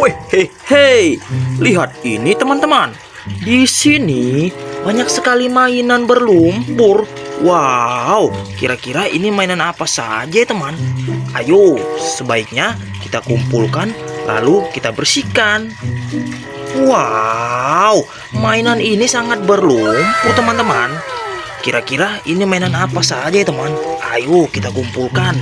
Wih, hei, lihat ini teman-teman. Di sini banyak sekali mainan berlumpur. Wow, kira-kira ini mainan apa saja ya teman? Ayo, sebaiknya kita kumpulkan lalu kita bersihkan. Wow, mainan ini sangat berlumpur teman-teman. Kira-kira ini mainan apa saja ya teman? Ayo kita kumpulkan.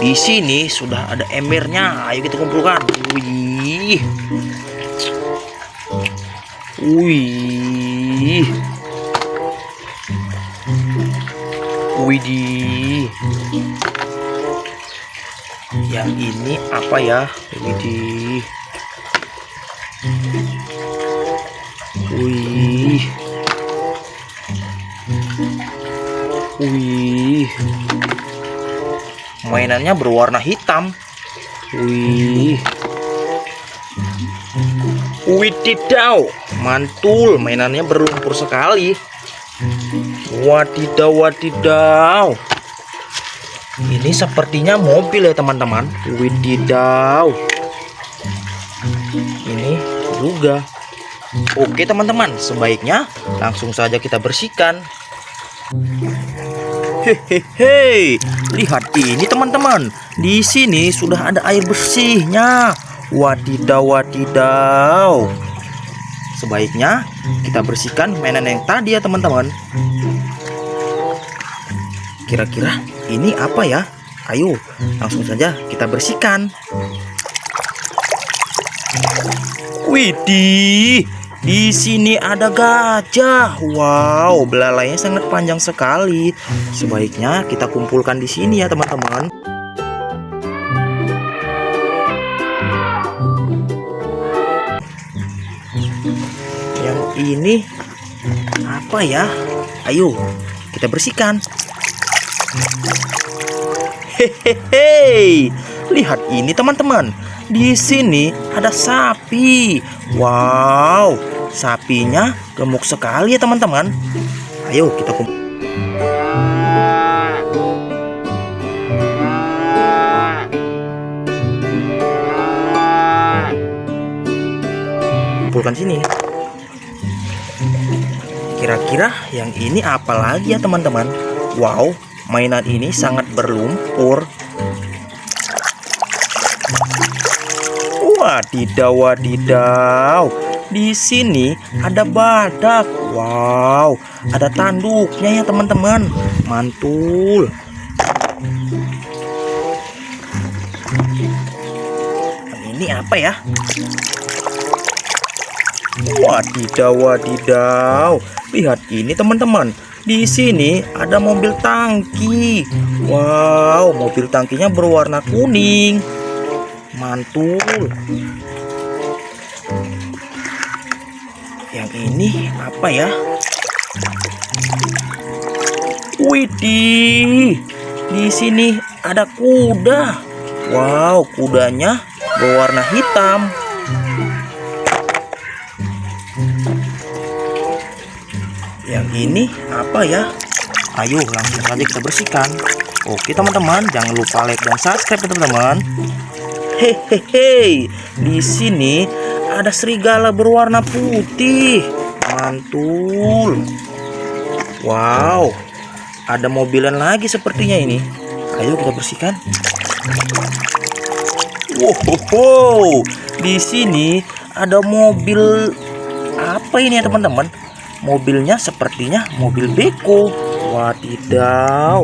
Di sini sudah ada embernya. Ayo kita kumpulkan. Wih. Wih. Widih. Yang ini apa ya? Widih. Wih. Wih. Mainannya berwarna hitam. Wih. Wadidaw, mantul, mainannya berlumpur sekali. Wadidaw, wadidaw. Ini sepertinya mobil ya teman-teman. Wadidaw. Ini juga. Oke teman-teman, sebaiknya langsung saja kita bersihkan. Hehehe, lihat ini teman-teman. Di sini sudah ada air bersihnya. Wadidaw, wadidaw. Sebaiknya kita bersihkan mainan yang tadi ya teman-teman. Kira-kira ini apa ya? Ayo, langsung saja kita bersihkan. Widih, di sini ada gajah. Wow, belalainya sangat panjang sekali. Sebaiknya kita kumpulkan di sini ya teman-teman. Yang ini apa ya? Ayo kita bersihkan. Hehehe, lihat ini teman-teman. Di sini ada sapi. Wow, sapinya gemuk sekali ya teman-teman. Ayo kita kumpulkan sini. Kira-kira yang ini apa lagi ya teman-teman? Wow, mainan ini sangat berlumpur. Wadidaw, wadidaw. Di sini ada badak. Wow, ada tanduknya ya teman-teman. Mantul. Ini apa ya? Wadidaw, wadidaw. Lihat ini teman-teman. Di sini ada mobil tangki. Wow, mobil tangkinya berwarna kuning. Mantul. Yang ini apa ya? Widih, di sini ada kuda. Wow, kudanya berwarna hitam. Yang ini apa ya? Ayo langsung saja kita bersihkan. Oke teman-teman, jangan lupa like dan subscribe teman-teman. Hehehe, di sini ada serigala berwarna putih. Mantul. Wow, ada mobilan lagi sepertinya ini. Ayo kita bersihkan. Wow, di sini ada mobil apa ini ya teman-teman? Mobilnya sepertinya mobil beko. Wadidaw.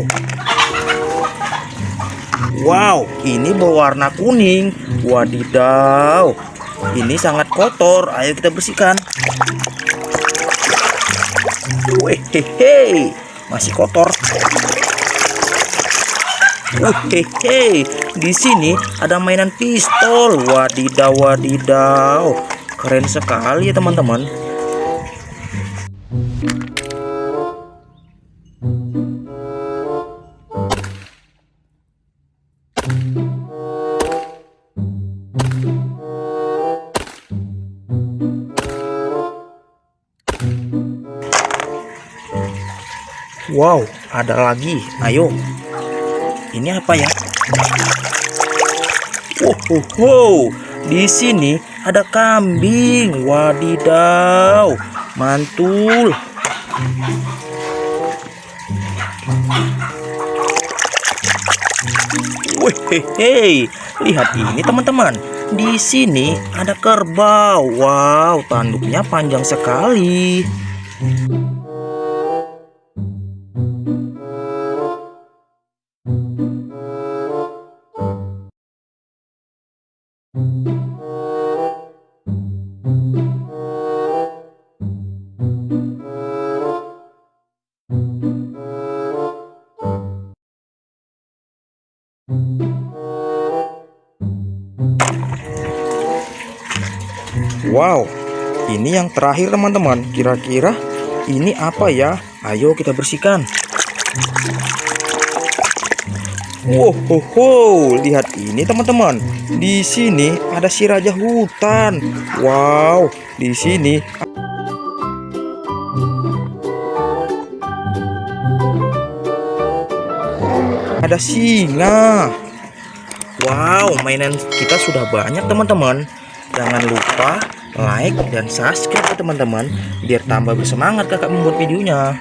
Wow, ini berwarna kuning. Wadidaw, ini sangat kotor. Ayo kita bersihkan. Wehehe, masih kotor. Wehehe, di sini ada mainan pistol. Wadidaw, wadidaw. Keren sekali ya teman-teman. Wow, ada lagi. Ayo. Ini apa ya? Wow, di sini ada kambing. Wadidaw, mantul. Wih, lihat ini teman-teman. Di sini ada kerbau. Wow, tanduknya panjang sekali. Wow, ini yang terakhir teman-teman. Kira-kira ini apa ya? Ayo kita bersihkan. Wow, lihat ini teman-teman. Di sini ada si raja hutan. Wow, di sini ada singa. Wow, mainan kita sudah banyak teman-teman. Jangan lupa like dan subscribe ya teman-teman, biar tambah bersemangat kakak membuat videonya.